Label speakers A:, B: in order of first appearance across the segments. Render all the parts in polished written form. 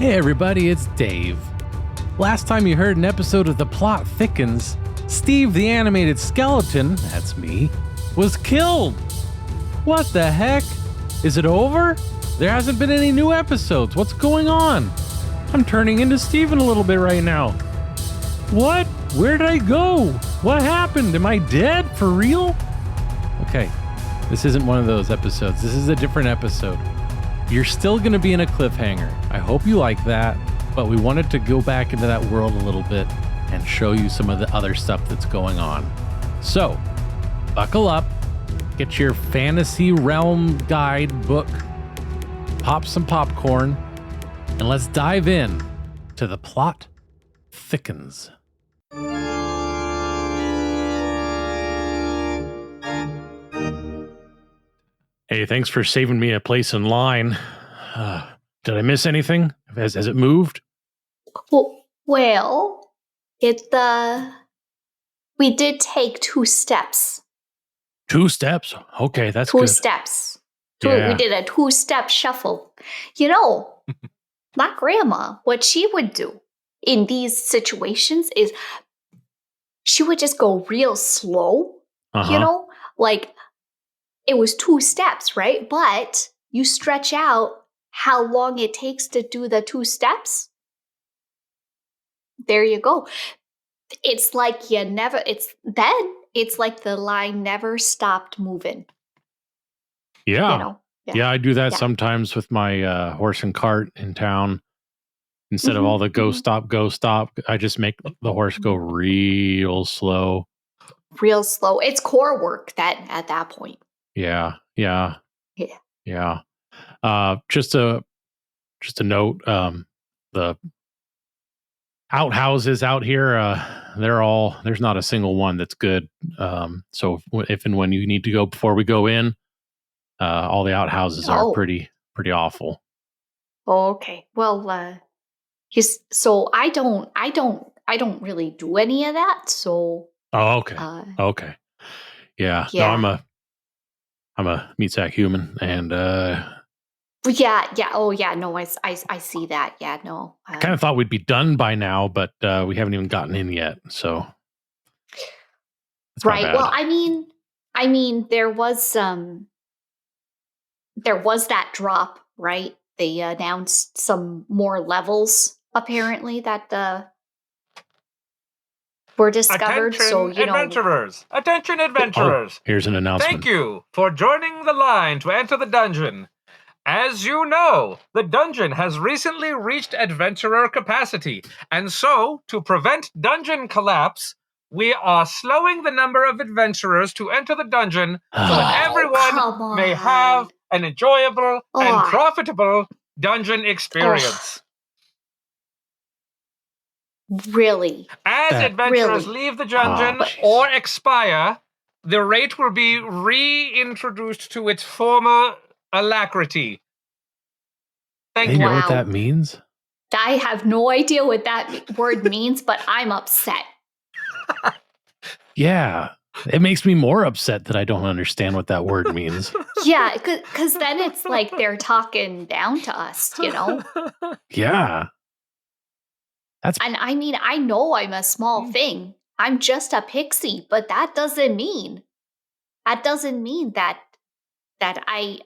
A: Hey everybody, it's Dave. Last time you heard an episode of The Plot Thickens, Steve the animated skeleton, that's me, was killed. What the heck? Is it over? There hasn't been any new episodes. What's going on? I'm turning into Steven a little bit right now. What? Where did I go? What happened? Am I dead? For real? Okay, this isn't one of those episodes. This is a different episode. You're still going to be in a cliffhanger. I hope you like that, but we wanted to go back into that world a little bit and show you some of the other stuff that's going on. So, buckle up, get your fantasy realm guide book, pop some popcorn, and let's dive in to The Plot Thickens. Hey, thanks for saving me a place in line. Did I miss anything? Has it moved?
B: Well, we did take 2 steps.
A: 2 steps? Okay, that's good.
B: 2 steps.
A: Yeah.
B: We did a 2-step shuffle. You know, my grandma, what she would do in these situations is she would just go real slow, you know, like it was 2 steps, right? But you stretch out how long it takes to do the 2 steps. There you go. It's like it's like the line never stopped moving.
A: Yeah.
B: You know?
A: Yeah, I do that sometimes with my horse and cart in town. Instead of all the go, stop, I just make the horse go real slow. Real slow.
B: It's core work at that point.
A: Yeah. Just a note, the outhouses out here, there's not a single one that's good. So if and when you need to go before we go in, all the outhouses are pretty awful.
B: Okay. Well, so I don't really do any of that. So.
A: Oh, okay. Okay. Yeah. No, I'm a meat sack human, and
B: yeah. Oh, yeah. No, I see that. Yeah, no.
A: I kind of thought we'd be done by now, but we haven't even gotten in yet. So,
B: right. Well, I mean, there was that drop, right? They announced some more levels apparently that were discovered.
C: Attention,
B: so
C: adventurers! Attention, adventurers!
A: Oh, here's an announcement.
C: Thank you for joining the line to enter the dungeon. As you know, the dungeon has recently reached adventurer capacity, and so, to prevent dungeon collapse, we are slowing the number of adventurers to enter the dungeon so that everyone may have an enjoyable and profitable dungeon experience.
B: Really?
C: As adventurers leave the dungeon or expire, the rate will be reintroduced to its former alacrity.
A: Thank you. Know what that means?
B: I have no idea what that word means, but I'm upset.
A: Yeah, it makes me more upset that I don't understand what that word means.
B: Yeah, because then it's like they're talking down to us, you know?
A: Yeah.
B: And I mean, I know I'm a small thing. I'm just a pixie, but that doesn't mean that I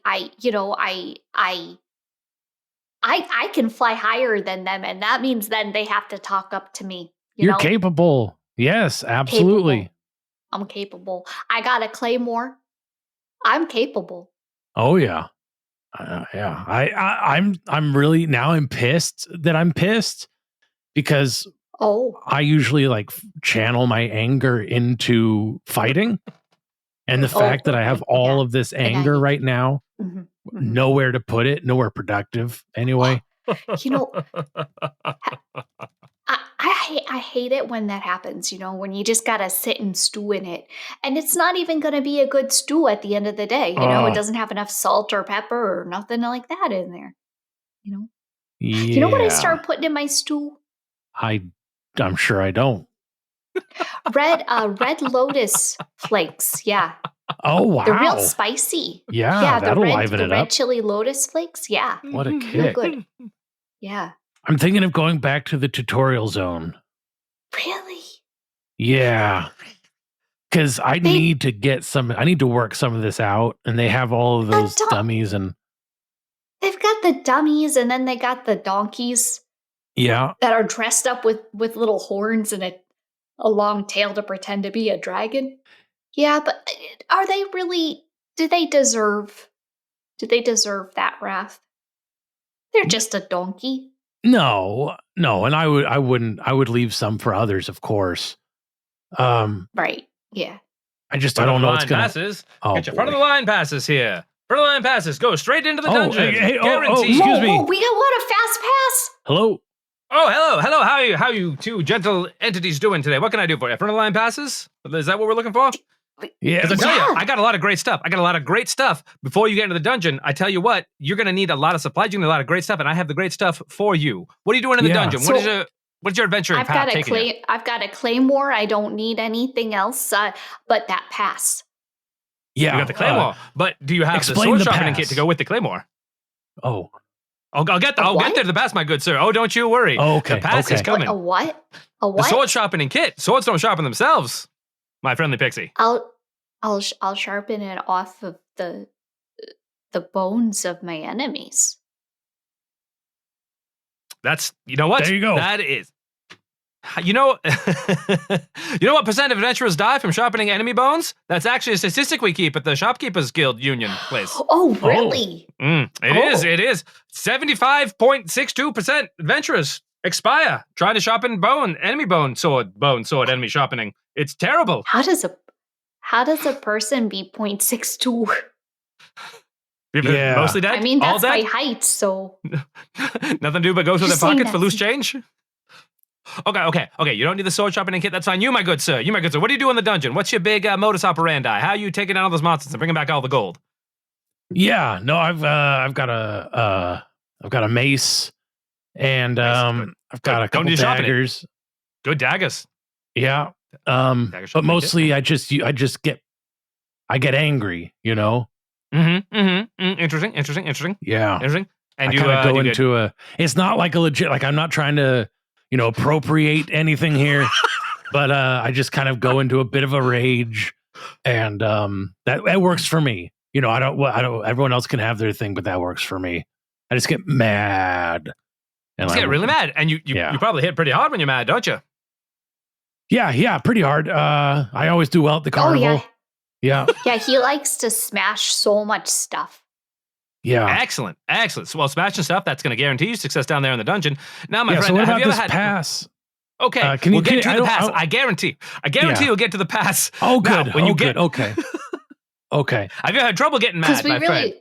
B: can fly higher than them, and that means then they have to talk up to me.
A: You're capable. Yes, absolutely.
B: I'm capable. I got a claymore. I'm capable.
A: Oh yeah. Yeah. I'm really now I'm pissed that I'm pissed because I usually like channel my anger into fighting. And the fact that I have all of this anger right now, nowhere to put it, nowhere productive anyway.
B: You know, I hate it when that happens, you know, when you just got to sit and stew in it. And it's not even going to be a good stew at the end of the day. You know, it doesn't have enough salt or pepper or nothing like that in there. You know?
A: Yeah.
B: You know what I start putting in my stew?
A: I'm sure I don't.
B: Red lotus flakes. Yeah.
A: Oh, wow.
B: They're real spicy.
A: Yeah, that'll liven it
B: the red
A: up.
B: chili lotus flakes. Yeah.
A: What a kick.
B: Real good. Yeah.
A: I'm thinking of going back to the tutorial zone.
B: Really?
A: Yeah. Because I need to work some of this out, and they have all of those dummies and
B: they've got the dummies, and then they got the donkeys.
A: Yeah.
B: That are dressed up with little horns and a long tail to pretend to be a dragon. Yeah, but are they really? Do they deserve that wrath? They're just a donkey.
A: No, and I would leave some for others, of course.
B: Right. Yeah.
A: I don't know what's gonna
C: passes. Get your front of the line passes here. Front of the line passes. Go straight into the dungeon.
A: Guaranteed. Excuse me.
B: We want a fast pass.
A: Hello.
C: Oh, hello. How you two gentle entities doing today? What can I do for you? Front of the line passes? Is that what we're looking for?
A: Yeah.
C: Because I tell you, I got a lot of great stuff. Before you get into the dungeon, I tell you what, you're going to need a lot of supplies. You're going to need a lot of great stuff, and I have the great stuff for you. What are you doing in the dungeon?
B: So,
C: what's your adventure path taking you?
B: I've got a claymore. I don't need anything else but that pass.
A: Yeah.
C: You got the claymore. But do you have the sword sharpening kit to go with the claymore?
A: Oh.
C: I'll get there to the pass, my good sir. Oh, don't you worry.
A: Oh, okay.
C: The pass is coming.
B: A what?
C: The sword sharpening kit. Swords don't sharpen themselves, my friendly pixie.
B: I'll sharpen it off of the bones of my enemies.
C: You know what?
A: There you go.
C: That is. You know what percent of adventurers die from sharpening enemy bones? That's actually a statistic we keep at the Shopkeepers Guild Union place.
B: Oh, really?
C: It is. 75.62% adventurers expire trying to sharpen sword enemy sharpening. It's terrible.
B: How does a person be 0.62?
A: Yeah.
C: Mostly dead?
B: I mean, that's
C: my
B: height, so...
C: Nothing to do but go through their pockets for loose change? Okay. You don't need the sword sharpening kit. That's fine. You, my good sir. What do you do in the dungeon? What's your big modus operandi? How are you taking down all those monsters and bringing back all the gold?
A: Yeah. No, I've got a mace, and I've got a couple daggers.
C: Good daggers.
A: Yeah. But mostly I get angry. You know.
C: Interesting.
A: Yeah.
C: Interesting. And
A: I kind of go into it's not like a legit, like I'm not trying to, appropriate anything here, but I just kind of go into a bit of a rage, and that works for me. I don't, everyone else can have their thing, but that works for me. I just get mad.
C: And get really mad. And you probably hit pretty hard when you're mad, don't you?
A: Yeah, pretty hard. I always do well at the carnival.
B: Oh,
A: yeah.
B: Yeah, he likes to smash so much stuff.
A: Yeah.
C: Excellent. So, well, smashing stuff, that's going to guarantee you success down there in the dungeon. Now, my friend,
A: so what
C: have
A: about
C: you ever
A: this
C: had
A: pass?
C: Okay, we'll get to the pass. I guarantee you'll get to the pass.
A: Oh, good. Okay. Okay.
C: Have you had trouble getting mad, my friend?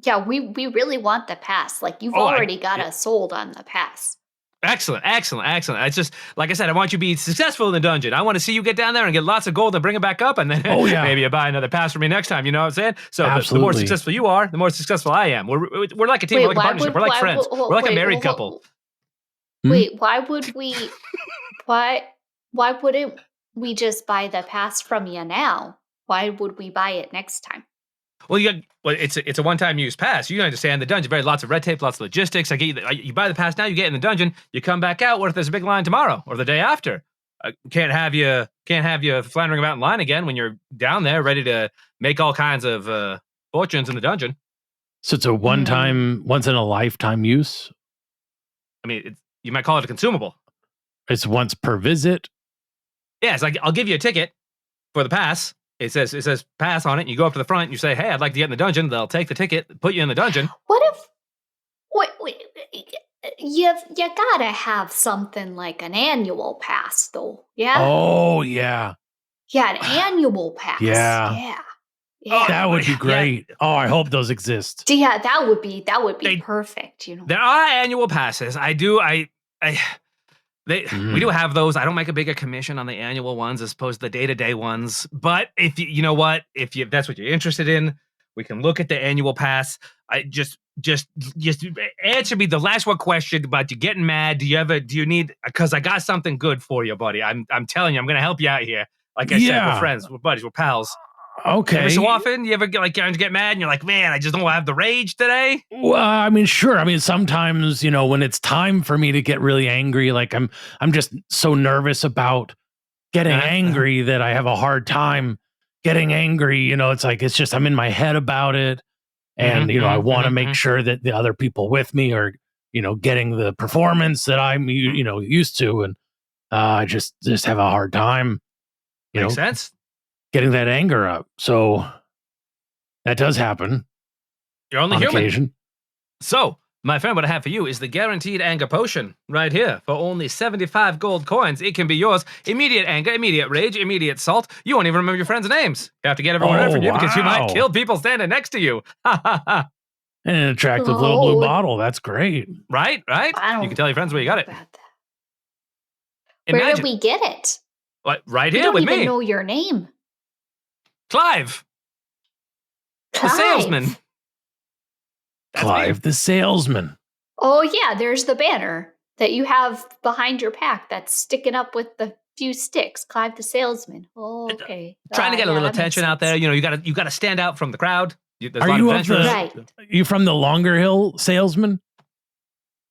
B: Yeah, we really want the pass. Like, you've already got us sold on the pass.
C: Excellent. It's just, like I said, I want you to be successful in the dungeon. I want to see you get down there and get lots of gold and bring it back up, and then maybe you buy another pass from me next time. You know what I'm saying? So the more successful you are, the more successful I am. We're like a team. We're like a partnership. We're like friends. We're like a married couple.
B: Wait, why would we? Why wouldn't we just buy the pass from you now? Why would we buy it next time?
C: Well, it's a one-time use pass. You understand the dungeon. Lots of red tape, lots of logistics. You buy the pass now. You get in the dungeon. You come back out. What if there's a big line tomorrow or the day after? Can't have you floundering about in line again when you're down there ready to make all kinds of fortunes in the dungeon.
A: So it's a once in a lifetime use.
C: I mean, you might call it a consumable.
A: It's once per visit.
C: Yeah, it's like I'll give you a ticket for the pass. It says pass on it. And you go up to the front. And you say, "Hey, I'd like to get in the dungeon." They'll take the ticket, put you in the dungeon.
B: What if? Wait, you gotta have something like an annual pass, though. Yeah.
A: Oh yeah.
B: Yeah, an annual pass.
A: Yeah.
B: Yeah.
A: That would be great. Oh, I hope those exist.
B: Yeah, that would be perfect.
C: There are annual passes. We do have those. I don't make a bigger commission on the annual ones as opposed to the day-to-day ones. But if if that's what you're interested in, we can look at the annual pass. I just answer me the last one question about you getting mad. Do you need? Because I got something good for you, buddy. I'm telling you, I'm going to help you out here. Like I said, we're friends, we're buddies, we're pals.
A: Okay.
C: Every so often, you ever get mad and you're like, man, I just don't have the rage today?
A: Well, I mean, sure. I mean, sometimes, when it's time for me to get really angry, like I'm just so nervous about getting angry that I have a hard time getting angry. It's like, it's just, I'm in my head about it. And, I want to make sure that the other people with me are, getting the performance that I'm, used to. And I just have a hard time,
C: Makes sense.
A: getting that anger up. So that does happen.
C: You're only
A: on
C: human.
A: occasion.
C: So, my friend, what I have for you is the guaranteed anger potion right here. For only 75 gold coins, it can be yours. Immediate anger, immediate rage, immediate salt. You won't even remember your friend's names. You have to get everyone red from you because you might kill people standing next to you.
A: And an attractive little blue bottle. That's great.
C: Right? You can tell your friends where you got it.
B: Where did we get it?
C: What? Right here with me.
B: I don't even know your name.
C: Clive. The salesman.
A: Clive the salesman.
B: Oh, yeah, there's the banner that you have behind your pack that's sticking up with the few sticks. Clive the salesman. Oh, okay.
C: Trying to get a little attention out there. You gotta stand out from the crowd.
A: Are you from the Longer Hill salesman?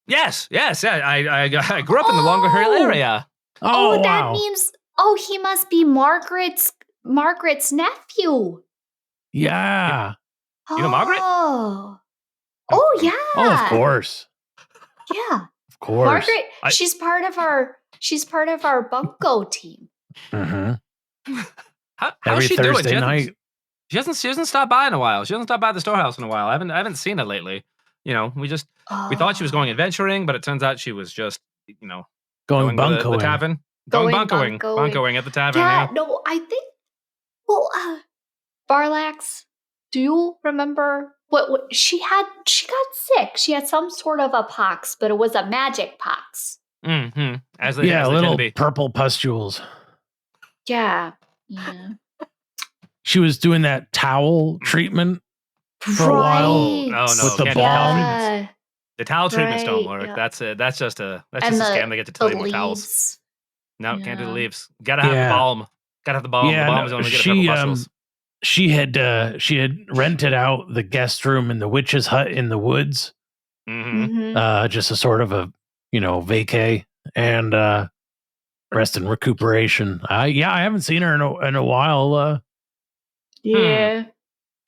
C: Yes. Yeah, I grew up in the Longer Hill area.
B: Oh, that means he must be Margaret's nephew.
A: Yeah.
C: You know Margaret?
B: Oh, yeah.
A: Oh, of course.
B: Yeah.
A: Of course.
B: Margaret, she's part of our bunco team.
A: Mm-hmm.
C: How's she
A: Thursday
C: doing?
A: night.
C: She hasn't stopped by in a while. She hasn't stopped by the storehouse in a while. I haven't seen her lately. We thought she was going adventuring, but it turns out she was just,
A: going buncoing.
C: The tavern. Buncoing at the tavern.
B: Yeah, no, I think Barlax, do you remember what she got sick. She had some sort of a pox, but it was a magic pox.
C: Mm-hmm. As
A: little purple pustules.
B: Yeah.
A: She was doing that towel treatment for a while.
C: Oh, no,
A: with the balm.
C: The towel treatments don't work. Yeah. That's just a scam they get to tell you with towels. No, can't do the leaves. Gotta have the balm. Gotta have the balm.
A: Yeah,
C: the balm is only get purple pustules.
A: She had rented out the guest room in the witch's hut in the woods.
B: Mm-hmm.
A: Just a sort of a vacay and rest and recuperation. I haven't seen her in a while.
B: Yeah,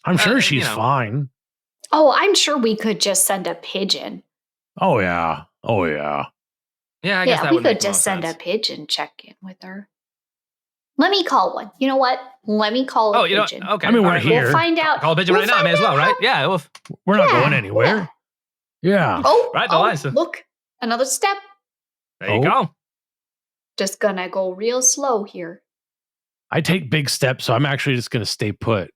A: I'm sure she's fine.
B: Oh, I'm sure we could just send a pigeon.
A: Oh yeah.
C: Yeah, I guess that
B: we
C: would make
B: could just send
C: sense.
B: a pigeon check in with her. Let me call one. You know what? Let me call a pigeon.
C: Okay.
A: I mean, we're here.
B: We'll find out.
C: Call a pigeon right now. May as well, right? Yeah.
A: We're not going anywhere. Yeah.
B: Oh,
C: right. The lines.
B: Look, another step.
C: There you go.
B: Just gonna go real slow here.
A: I take big steps, so I'm actually just gonna stay put.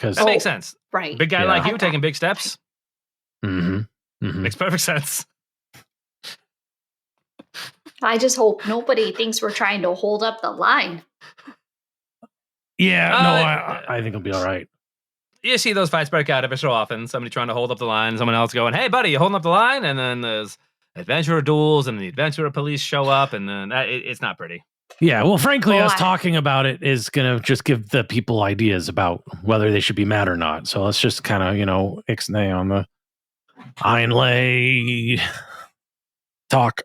C: That makes sense.
B: Right.
C: Big guy like you taking big steps.
A: Mm-hmm.
C: Makes perfect sense.
B: I just hope nobody thinks we're trying to hold up the line.
A: Yeah, no, I think it'll be all right.
C: You see those fights break out every so often. Somebody trying to hold up the line, someone else going, "Hey, buddy, you holding up the line?" And then there's adventurer duels, and the adventurer police show up, and then it's not pretty.
A: Yeah, well, frankly, us talking about it is going to just give the people ideas about whether they should be mad or not. So let's just kind of, ixnay on the Einlay talk.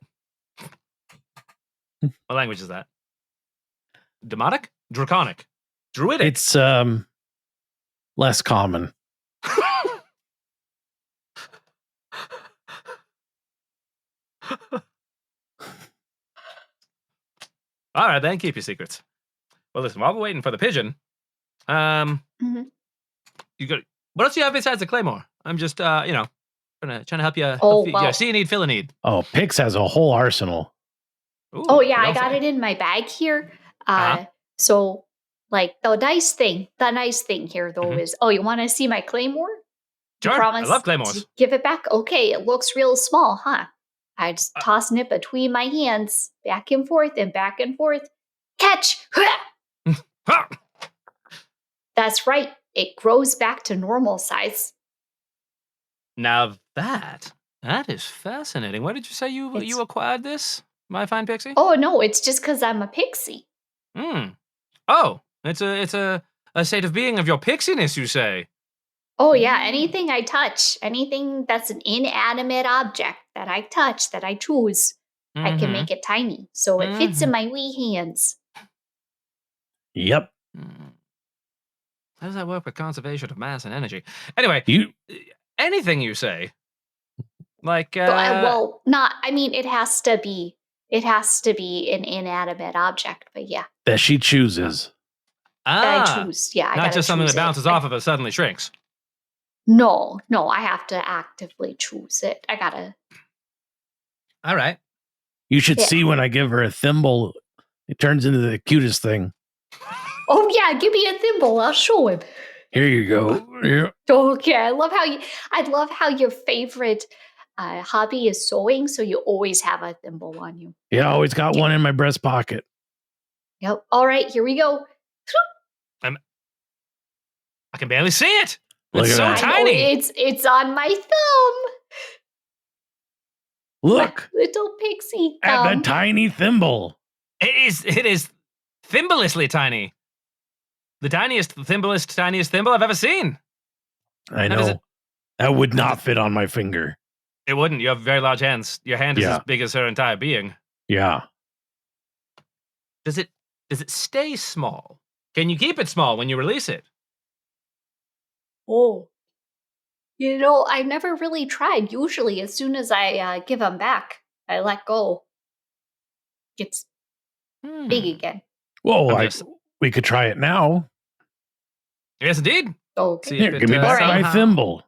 C: What language is that? Demotic? Draconic? Druidic?
A: It's less common.
C: All right, then keep your secrets. Well, listen, while we're waiting for the pigeon, you got what else do you have besides the claymore? I'm just trying to help you. See a need, fill a need.
A: Oh, Pix has a whole arsenal.
B: Ooh, I got it in my bag here. So like the nice thing here though is, you want to see my claymore?
C: Sure, I love claymores.
B: Give it back. Okay, it looks real small, huh? I just tossing it between my hands, back and forth and back and forth. Catch! That's right. It grows back to normal size.
C: Now that is fascinating. Where did you say you acquired this, my fine pixie?
B: Oh no, it's just because I'm a pixie.
C: Oh, it's a a state of being of your pixiness, you say?
B: Oh, yeah, anything I touch, anything that's an inanimate object that I touch, that I choose, I can make it tiny. So it fits in my wee hands.
A: Yep.
C: How does that work with conservation of mass and energy? Anyway, anything you say. Like,
B: well, not, I mean, it has to be an inanimate object, but yeah.
A: That she chooses.
B: That I choose, yeah.
C: Not just something that bounces off of it suddenly shrinks.
B: No, I have to actively choose it. I gotta.
C: All right.
A: You should see when I give her a thimble. It turns into the cutest thing.
B: Oh yeah, give me a thimble. I'll show him.
A: Here you go. Yeah.
B: Okay, I love how your favorite hobby is sewing, so you always have a thimble on you.
A: Yeah, I always got one in my breast pocket.
B: Yep. All right, here we go.
C: I can barely see it.
A: Look
C: It's
A: at
C: so
A: that.
C: tiny.
B: It's on my thumb.
A: Look
B: My little pixie
A: at
B: thumb.
A: the tiny thimble.
C: It is thimbleishly tiny. The tiniest thimble I've ever seen.
A: I know. That would not fit on my finger.
C: It wouldn't. You have very large hands. Your hand is as big as her entire being.
A: Yeah.
C: Does it stay small? Can you keep it small when you release it?
B: Oh. You know, I never really tried. Usually, as soon as I give them back, I let go. It's big again.
A: Whoa, we could try it now.
C: Yes, indeed.
B: Okay.
A: Here, give me back my thimble.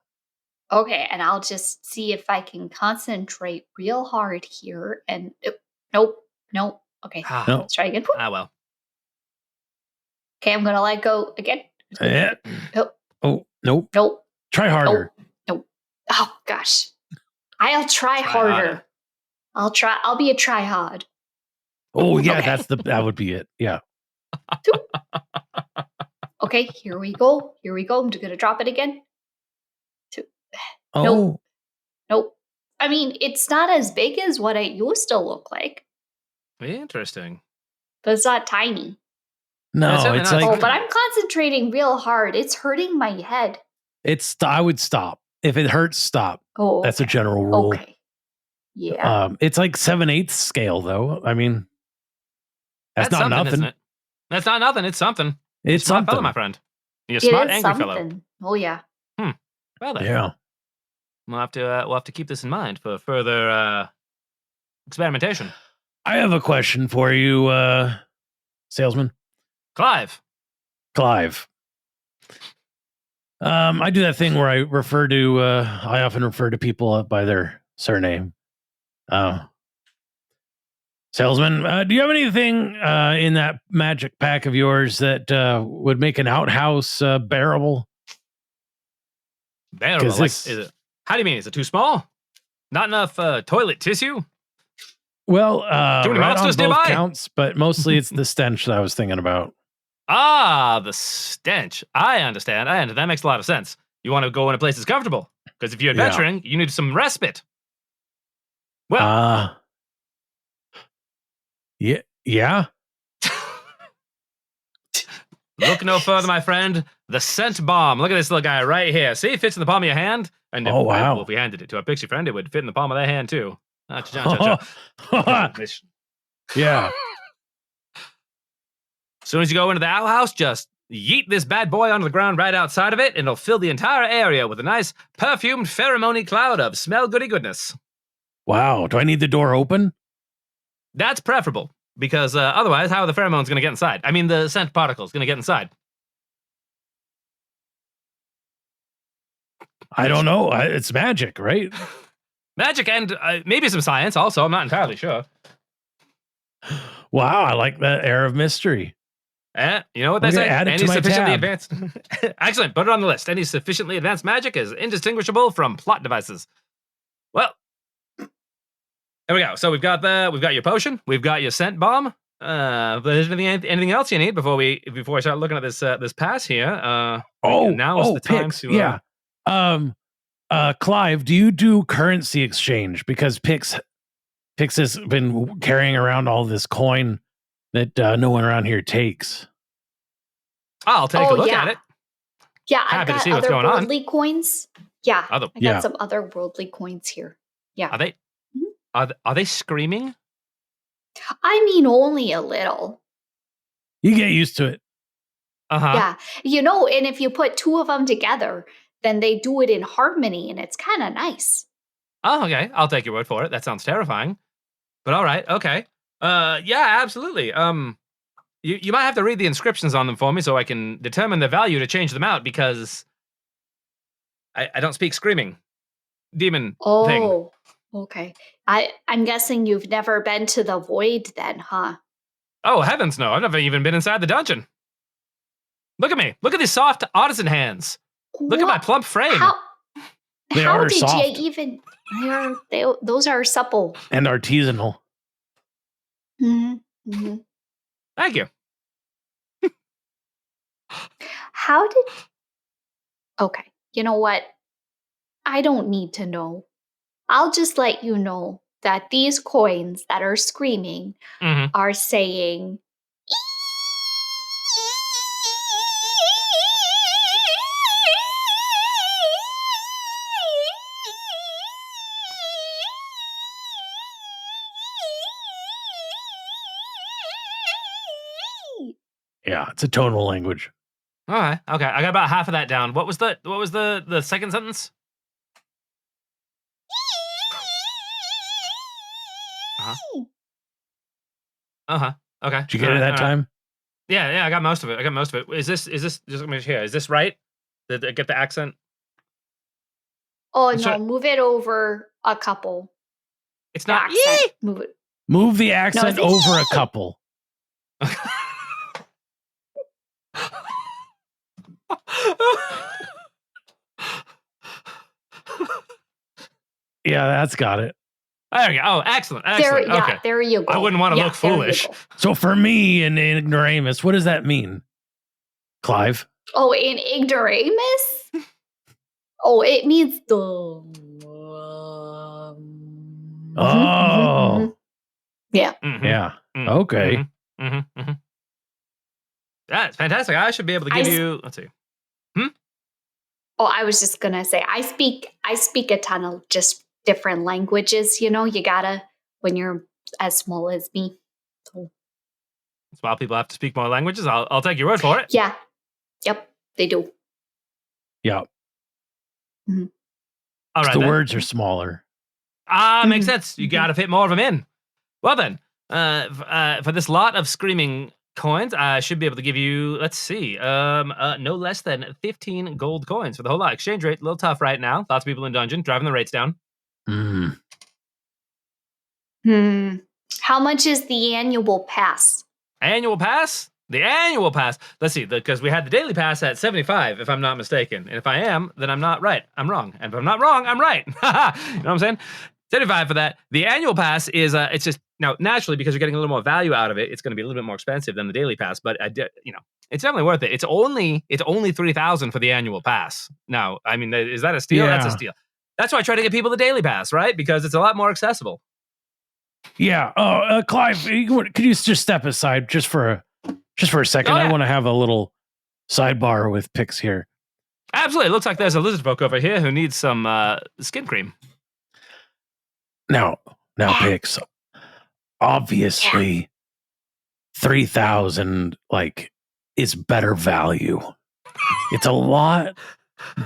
B: Okay, and I'll just see if I can concentrate real hard here. And nope. Okay, let's try again.
C: Ah, well.
B: Okay, I'm gonna let go again.
A: Yeah. Oh, nope.
B: Nope.
A: Try harder.
B: Nope. Oh gosh. I'll try harder. I'll be a try hard.
A: Oh yeah, that would be it. Yeah.
B: Okay, here we go. I'm gonna drop it again.
A: Oh.
B: Nope. I mean, it's not as big as what it used to look like.
C: Interesting.
B: But it's not tiny.
A: No, it's like.
B: Oh, but I'm concentrating real hard. It's hurting my head.
A: I would stop. If it hurts, stop.
B: Oh, okay.
A: That's a general rule.
B: Okay. Yeah.
A: It's like 7/8 scale, though. I mean, that's not nothing.
C: Isn't it? That's not nothing. It's something.
A: It's
C: smart
A: something,
C: fellow, my friend. You're a smart, angry fellow.
B: Oh yeah.
C: Well then.
A: Yeah.
C: We'll have to keep this in mind for further experimentation.
A: I have a question for you, salesman.
C: Clive.
A: I do that thing where I often refer to people by their surname. Salesman, do you have anything in that magic pack of yours that would make an outhouse bearable?
C: Bearable? Is it? How do you mean? Is it too small? Not enough toilet tissue?
A: Well,
C: too many
A: right
C: monsters
A: on both
C: nearby?
A: counts, but mostly it's the stench that I was thinking about.
C: Ah, the stench. I understand. That makes a lot of sense. You want to go in a place that's comfortable. Because if you're adventuring, you need some respite. Well.
A: Yeah.
C: Look no further, my friend. The scent bomb. Look at this little guy right here. See, it fits in the palm of your hand. And if we handed it to our pixie friend, it would fit in the palm of their hand, too.
A: Yeah.
C: As soon as you go into the outhouse, just yeet this bad boy onto the ground right outside of it, and it'll fill the entire area with a nice, perfumed, pheromone cloud of smell goody goodness.
A: Wow. Do I need the door open?
C: That's preferable, because otherwise, how are the pheromones going to get inside? I mean, the scent particles going to get inside.
A: I don't know. It's magic, right?
C: Magic and maybe some science also. I'm not entirely sure.
A: Wow, I like that air of mystery.
C: You know what they say?
A: Add it
C: Any
A: to my
C: sufficiently
A: tab.
C: advanced. Excellent. Put it on the list. Any sufficiently advanced magic is indistinguishable from plot devices. Well, there we go. So we've got your potion. We've got your scent bomb. There's anything else you need before we start looking at this pass here? Now is the time
A: Pix,
C: to.
A: Clive, do you do currency exchange? Because Pix has been carrying around all this coin that no one around here takes.
C: I'll take a look at it.
B: Yeah, I've
C: Happy to
B: got
C: see what's going on.
B: otherworldly coins. Yeah, I got
A: Yeah.
B: some otherworldly coins here. Yeah.
C: Are they?
B: Mhm.
C: Are they screaming?
B: I mean, only a little.
A: You get used to it.
B: Yeah. And if you put two of them together, then they do it in harmony, and it's kind of nice.
C: Oh, okay. I'll take your word for it. That sounds terrifying. But all right, okay. Yeah, absolutely. You might have to read the inscriptions on them for me so I can determine the value to change them out because I don't speak screaming demon thing.
B: Oh, okay. I'm guessing you've never been to the void then, huh?
C: Oh, heavens no. I've never even been inside the dungeon. Look at me. Look at these soft artisan hands. Look at my plump frame.
A: They
B: How
A: are
B: did
A: soft.
B: you even? Those are supple.
A: And artisanal.
B: Mm-hmm.
C: Thank you.
B: How did? Okay, you know what? I don't need to know. I'll just let you know that these coins that are screaming
C: Mhm.
B: are saying.
A: Yeah, it's a tonal language.
C: All right. Okay. I got about half of that down. What was the second sentence? Okay.
A: Did you get it that time?
C: Yeah, I got most of it. Is this just let me hear. Is this right? Did I get the accent?
B: Oh
C: I'm
B: no!
C: sorry.
B: Move it over a couple.
C: It's
B: The
C: not.
B: accent. Move it.
A: Move the accent
B: it's-
A: over a couple. Yeah, that's got it.
C: There we go. Oh, excellent.
B: There,
C: Okay.
B: yeah, there you go.
C: I wouldn't want to
B: Yeah,
C: look
B: there you
C: foolish.
B: go.
A: So for me in ignoramus, what does that mean? Clive?
B: Oh, in ignoramus? Oh, it means the.
A: Oh.
B: Yeah.
C: Mhm.
A: Yeah.
C: Mhm.
A: Okay.
C: Mhm. That's fantastic. I should be able to give you. Let's see.
B: Oh, I was just gonna say I speak a ton of just different languages. You gotta when you're as small as me. So,
C: That's why people have to speak more languages. I'll take your word for it.
B: yeah. Yep. They do.
A: Yeah.
C: All right.
A: The
C: then.
A: words are smaller.
C: Makes sense. You got to fit more of them in. Well then, for this lot of screaming coins, I should be able to give you. Let's see, no less than 15 gold coins for the whole lot. Exchange rate a little tough right now. Lots of people in dungeon driving the rates down.
B: How much is the annual pass?
C: Annual pass. The annual pass. Let's see, because we had the daily pass at 75, if I'm not mistaken. And if I am, then I'm not right. I'm wrong. And if I'm not wrong, I'm right. You know what I'm saying? 75 for that. The annual pass is it's just now naturally because you're getting a little more value out of it. It's going to be a little bit more expensive than the daily pass, but it's definitely worth it. It's only 3,000 for the annual pass. Now, I mean, is that a steal?
A: Yeah.
C: That's a steal. That's why I try to get people the daily pass, right? Because it's a lot more accessible.
A: Yeah. Oh, Clive, could you just step aside just for a second?
C: Oh, yeah.
A: I want to have a little sidebar with Pix here.
C: Absolutely. It looks like there's a lizard folk over here who needs some skin cream.
A: Now, Pix. Obviously, 3,000 is better value. It's a lot,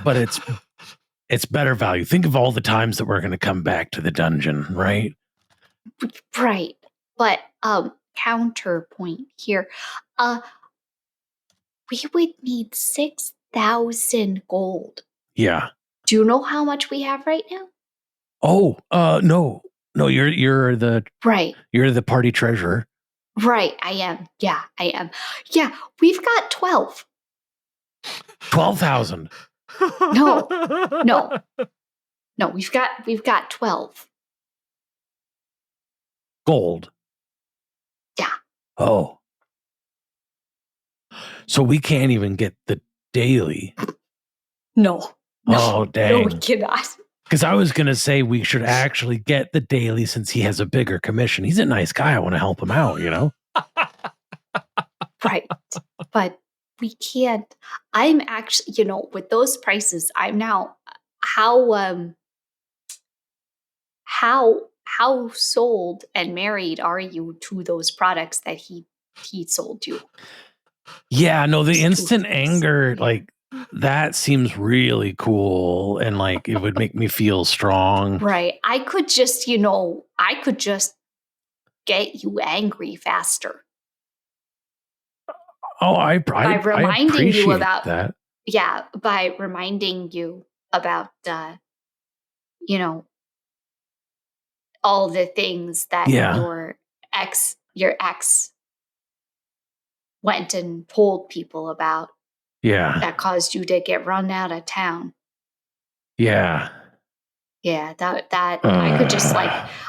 A: but it's better value. Think of all the times that we're going to come back to the dungeon, right?
B: Right. But counterpoint here. We would need 6,000 gold.
A: Yeah.
B: Do you know how much we have right now?
A: Oh, no, you're the
B: Right.
A: You're the party treasurer.
B: Right, I am. Yeah, I am. Yeah, we've got 12.
A: 12,000.
B: No, we've got 12.
A: Gold.
B: Yeah.
A: Oh. So we can't even get the daily.
B: No.
A: Oh, dang.
B: No, we cannot.
A: Because I was going to say we should actually get the daily since he has a bigger commission. He's a nice guy. I want to help him out,
B: Right. But we can't. I'm actually, with those prices, I'm now how sold and married are you to those products that he sold you?
A: Yeah, no, the
B: Those
A: instant
B: toothpicks.
A: anger,
B: Yeah.
A: like that seems really cool, and like it would make me feel strong.
B: Right. I could just, get you angry faster
A: Oh, I
B: by reminding you
A: appreciate
B: about
A: that.
B: by reminding you about you know all the things that
A: Yeah,
B: your ex went and told people about
A: yeah,
B: that caused you to get run out of town.
A: yeah.
B: Yeah, that I could just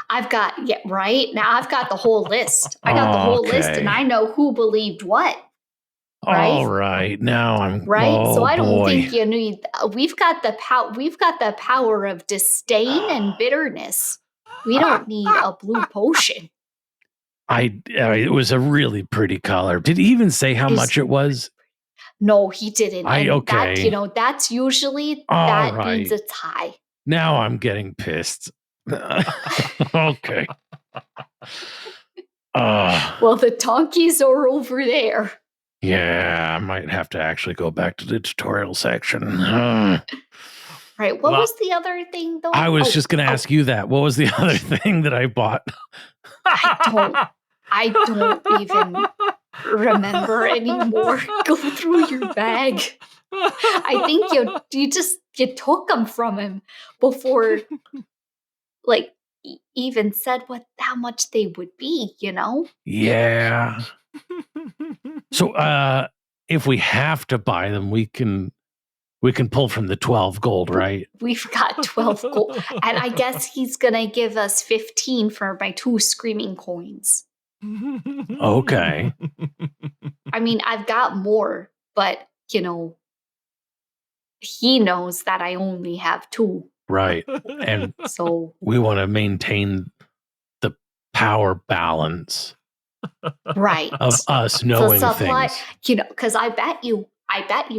B: I've got right now I've got the whole list. I got the whole list and
A: Okay.
B: I know who believed what,
A: All
B: right?
A: right. Now I'm.
B: Right? So
A: Oh
B: I don't
A: boy.
B: think you need we've got the power of disdain and bitterness. We don't need a blue potion.
A: It was a really pretty color. Did he even say how
B: Is
A: much it was?
B: No, he didn't. And
A: Okay.
B: that's usually
A: All
B: that means
A: right.
B: it's high.
A: Now I'm getting pissed. Okay.
B: Well, the donkeys are over there.
A: Yeah, I might have to actually go back to the tutorial section.
B: Right. What was the other thing though?
A: I was just going to ask you that. What was the other thing that I bought?
B: I don't even remember anymore. Go through your bag. I think you took them from him before, like, even said how much they would be.
A: Yeah. So, if we have to buy them, we can pull from the 12 gold, right?
B: We've got 12 gold, and I guess he's gonna give us 15 for my 2 screaming coins.
A: Okay.
B: I mean, I've got more, but he knows that I only have 2.
A: Right. And
B: So
A: we want to maintain the power balance
B: right.
A: of us knowing
B: supply,
A: things.
B: because I bet you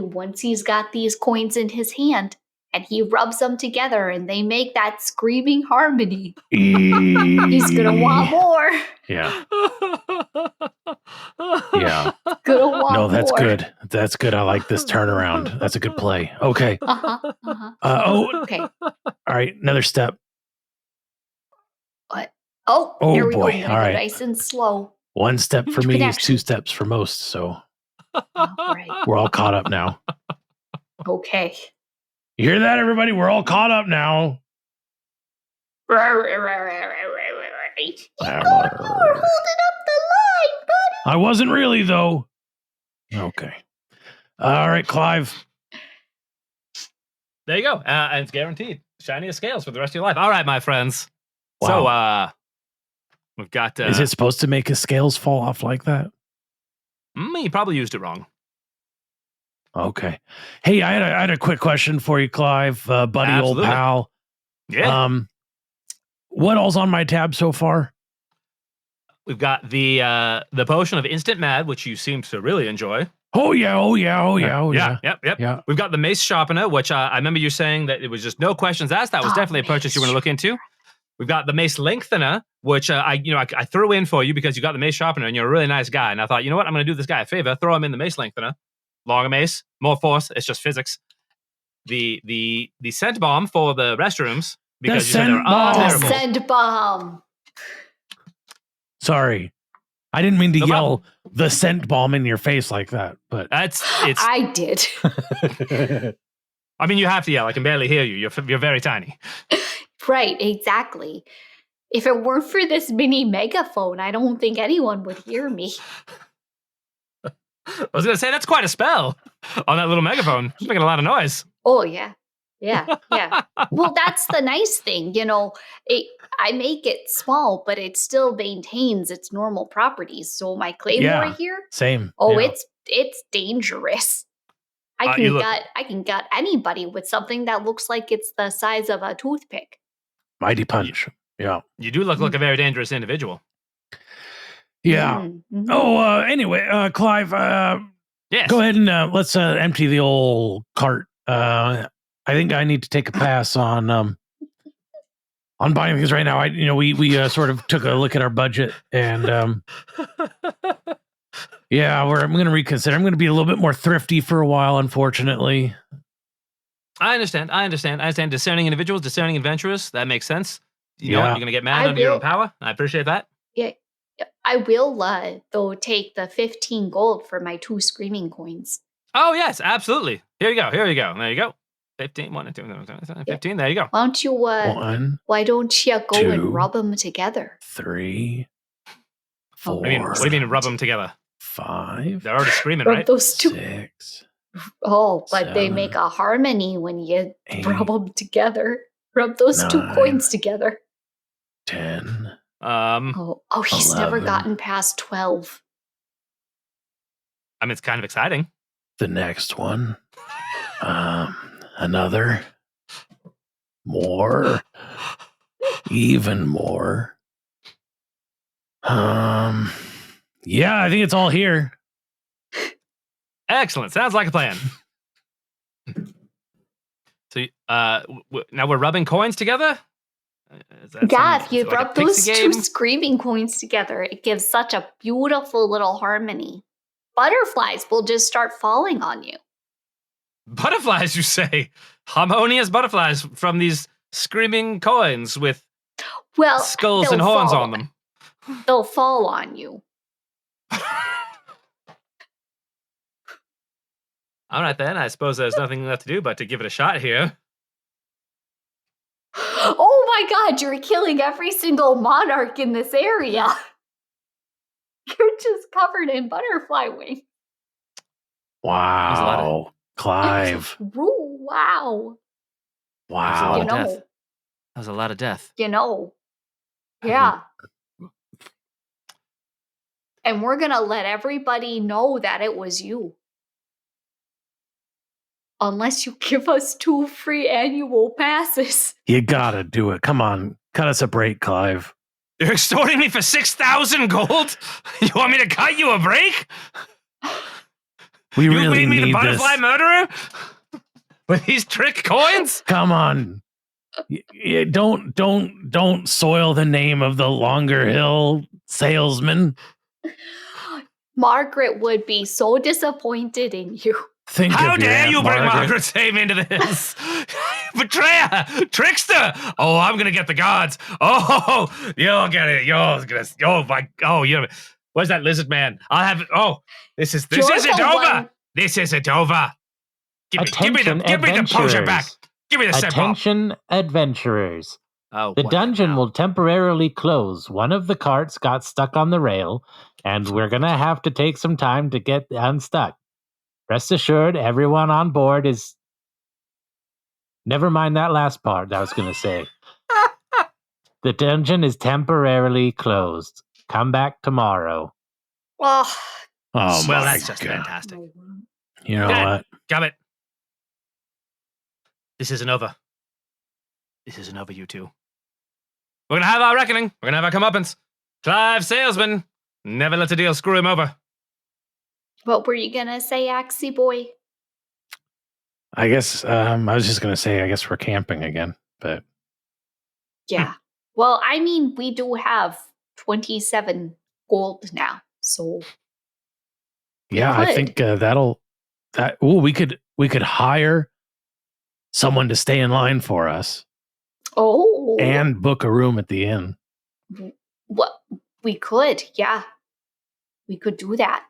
B: once he's got these coins in his hand and he rubs them together and they make that screaming harmony, he's gonna want more.
A: Yeah. Yeah.
B: Gonna want
A: No, that's
B: more.
A: good. That's good. I like this turnaround. That's a good play. Okay.
B: Okay.
A: All right. Another step.
B: What?
A: Oh,
B: Here we
A: boy.
B: go.
A: All right.
B: Nice and slow.
A: One step for
B: You
A: me
B: can
A: is 2 steps for most. So
B: right.
A: we're all caught up now.
B: Okay.
A: You hear that, everybody? We're all caught up now.
B: You were holding up the line, buddy.
A: I wasn't really, though. Okay. All right, Clive.
C: There you go. And it's guaranteed. Shiniest scales for the rest of your life. All right, my friends.
A: Wow.
C: So, we've got...
A: Is it supposed to make his scales fall off like that?
C: You probably used it wrong.
A: Okay. Hey, I had a quick question for you, Clive, buddy,
C: Absolutely.
A: old pal.
C: Yeah.
A: What all's on my tab so far?
C: We've got the potion of instant mad, which you seem to really enjoy.
A: Oh yeah.
C: Yep. We've got the mace sharpener, which I remember you saying that it was just no questions asked. That was definitely a purchase you want to look into. We've got the mace lengthener, which I threw in for you because you got the mace sharpener and you're a really nice guy. And I thought, you know what, I'm going to do this guy a favor, throw him in the mace lengthener. Longer mace, more force. It's just physics. The scent bomb for the restrooms because you said they're unbearable.
B: Scent bomb.
A: Sorry, I didn't mean to yell the scent bomb in your face like that, but
B: I did.
C: I mean, you have to yell. I can barely hear you. You're very tiny.
B: Right, exactly. If it weren't for this mini megaphone, I don't think anyone would hear me.
C: I was going to say, that's quite a spell on that little megaphone. It's making a lot of noise.
B: Oh, yeah. Yeah. Well, that's the nice thing. I make it small, but it still maintains its normal properties. So my claymore here,
A: same.
B: Oh, yeah. It's dangerous. I can gut anybody with something that looks like it's the size of a toothpick.
A: Mighty punch. Yeah.
C: You do look like a very dangerous individual.
A: Yeah. Mm-hmm. Oh, anyway, Clive,
C: Yes.
A: Go ahead and let's empty the old cart. I think I need to take a pass on buying things right now. We sort of took a look at our budget, and I'm going to reconsider. I'm going to be a little bit more thrifty for a while, unfortunately.
C: I understand. Discerning individuals, discerning adventurers. That makes sense. You know what? You're going to get mad under your own power. I appreciate that.
B: Yeah. I will, though, take the 15 gold for my 2 screaming coins.
C: Oh, yes, absolutely. Here you go. There you go. 15, 1 and 2, 15. There you go.
B: Why don't you, why don't you go
A: 2,
B: and rub them together?
A: 3, 4.
C: What do you mean rub them together?
A: 5.
C: They're already screaming,
B: Rub
C: right?
B: those 2.
A: 6.
B: Oh, but
A: 7,
B: they make a harmony when you
A: 8,
B: rub them together. Rub those 2
A: 9,
B: coins together.
A: 10.
B: He's
A: 11.
B: never gotten past 12.
C: I mean, it's kind of exciting.
A: The next one. Another. More. Even more. I think it's all here.
C: Excellent. Sounds like a plan. So, now we're rubbing coins together?
B: If you rub those 2 screaming coins together, it gives such a beautiful little harmony. Butterflies will just start falling on you.
C: Butterflies, you say? Harmonious butterflies from these screaming coins with skulls and horns on them.
B: They'll fall on you.
C: All right, then. I suppose there's nothing left to do but to give it a shot here.
B: Oh my God, you're killing every single monarch in this area. You're just covered in butterfly wings.
A: Wow. Clive.
B: Wow.
A: Wow.
C: That was a lot of death.
B: Yeah. And we're going to let everybody know that it was you. Unless you give us 2 free annual passes.
A: You gotta do it. Come on. Cut us a break, Clive.
C: You're extorting me for 6,000 gold? You want me to cut you a break?
A: We
C: you
A: really
C: made me
A: need
C: the butterfly
A: this.
C: murderer? With these trick coins?
A: Come on. Don't soil the name of the Longer Hill salesman.
B: Margaret would be so disappointed in you.
C: How dare you bring Margaret's name into this? Betrayer! Trickster! Oh, I'm gonna get the gods. Oh, you'll get it. Where's that lizard man? I'll have it. Oh, this isn't over. This isn't over. Give me the potion back. Give me the set ball.
D: Attention, adventurers. The dungeon will temporarily close. One of the carts got stuck on the rail, and we're going to have to take some time to get unstuck. Rest assured, everyone on board is... Never mind that last part I was going to say. The dungeon is temporarily closed. Come back tomorrow.
B: Oh,
C: well, that's just fantastic.
A: You know what?
C: Got it. This isn't over. This isn't over, you two. We're going to have our reckoning. We're going to have our comeuppance. Clive Salesman. Never let a deal screw him over.
B: What were you going to say, Axie Boy?
A: I guess I was just going to say, I guess we're camping again, but...
B: Yeah. Well, I mean, we do have 27 gold now, so...
A: Yeah, I think we could hire someone to stay in line for us.
B: Oh.
A: And book a room at the inn.
B: What? We could, yeah. We could do that.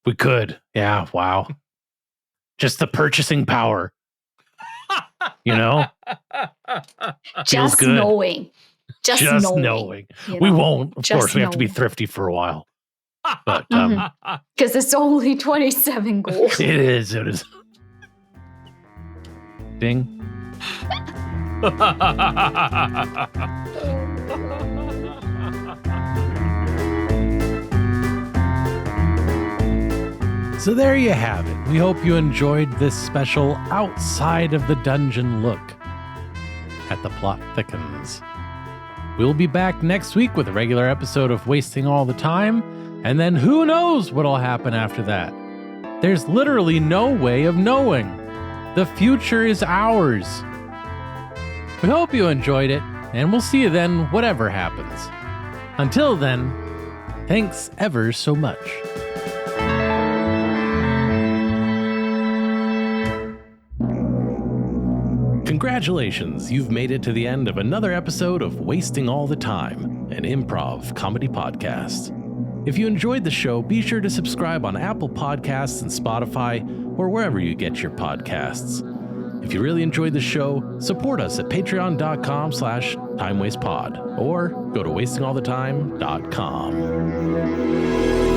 A: We could. Yeah, wow. Just the purchasing power. You know?
B: Just
A: good.
B: Knowing. Just
A: knowing. We won't. Of course, we have to be thrifty for a while. But
B: because it's only 27 gold.
A: It is. Ding. So there you have it. We hope you enjoyed this special outside of the dungeon look at The Plot Thickens. We'll be back next week with a regular episode of Wasting All the Time, and then who knows what'll happen after that. There's literally no way of knowing. The future is ours. We hope you enjoyed it, and we'll see you then, whatever happens. Until then, thanks ever so much. Congratulations, you've made it to the end of another episode of Wasting All the Time, an improv comedy podcast. If you enjoyed the show, be sure to subscribe on Apple Podcasts and Spotify, or wherever you get your podcasts. If you really enjoyed the show, support us at patreon.com/timewastepod, or go to wastingallthetime.com.